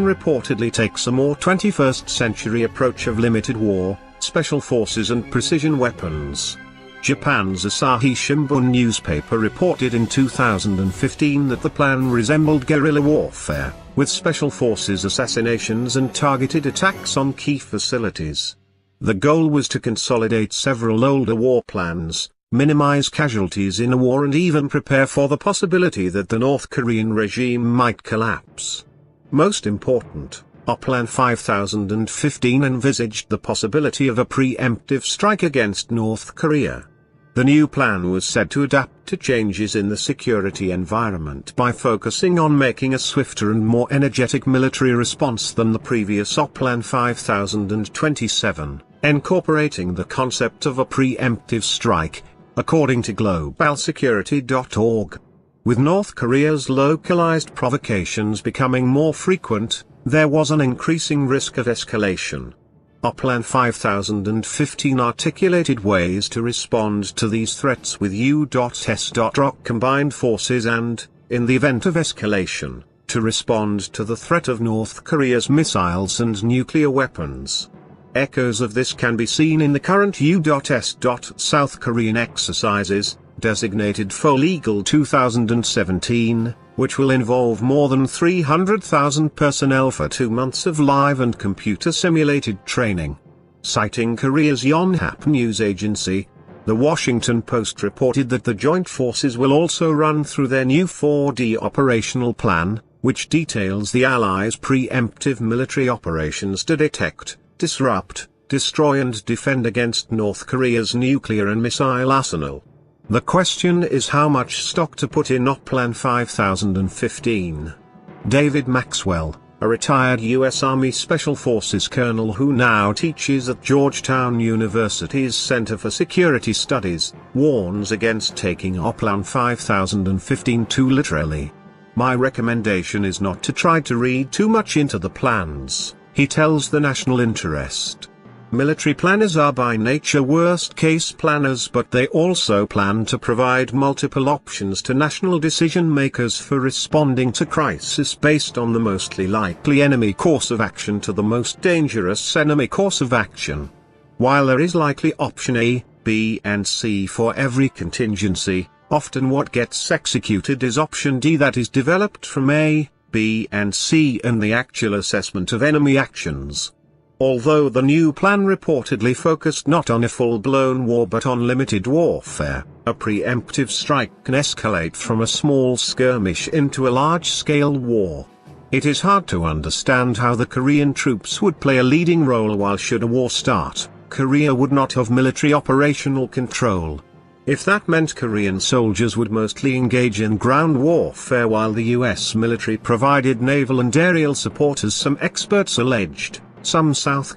reportedly takes a more 21st century approach of limited war, special forces and precision weapons. Japan's Asahi Shimbun newspaper reported in 2015 that the plan resembled guerrilla warfare, with special forces assassinations and targeted attacks on key facilities. The goal was to consolidate several older war plans, minimize casualties in a war and even prepare for the possibility that the North Korean regime might collapse. Most important, Plan 5015 envisaged the possibility of a preemptive strike against North Korea. The new plan was said to adapt to changes in the security environment by focusing on making a swifter and more energetic military response than the previous Plan 5027, incorporating the concept of a preemptive strike, according to globalsecurity.org. With North Korea's localized provocations becoming more frequent, there was an increasing risk of escalation. Plan 5015 articulated ways to respond to these threats with U.S.ROC combined forces and, in the event of escalation, to respond to the threat of North Korea's missiles and nuclear weapons. Echoes of this can be seen in the current U.S. South Korean exercises, designated Fall Eagle 2017, which will involve more than 300,000 personnel for 2 months of live and computer-simulated training. Citing Korea's Yonhap news agency, The Washington Post reported that the joint forces will also run through their new 4D operational plan, which details the Allies' preemptive military operations to detect, disrupt, destroy and defend against North Korea's nuclear and missile arsenal. The question is how much stock to put in Plan 5015. David Maxwell, a retired U.S. Army Special Forces colonel who now teaches at Georgetown University's Center for Security Studies, warns against taking Plan 5015 too literally. My recommendation is not to try to read too much into the plans, he tells the National Interest. Military planners are by nature worst-case planners, but they also plan to provide multiple options to national decision-makers for responding to crisis based on the mostly likely enemy course of action to the most dangerous enemy course of action. While there is likely option A, B and C for every contingency, often what gets executed is option D that is developed from A, B and C and the actual assessment of enemy actions. Although the new plan reportedly focused not on a full-blown war but on limited warfare, a preemptive strike can escalate from a small skirmish into a large-scale war. It is hard to understand how the Korean troops would play a leading role while should a war start, Korea would not have military operational control. If that meant Korean soldiers would mostly engage in ground warfare while the US military provided naval and aerial support as some experts alleged, some South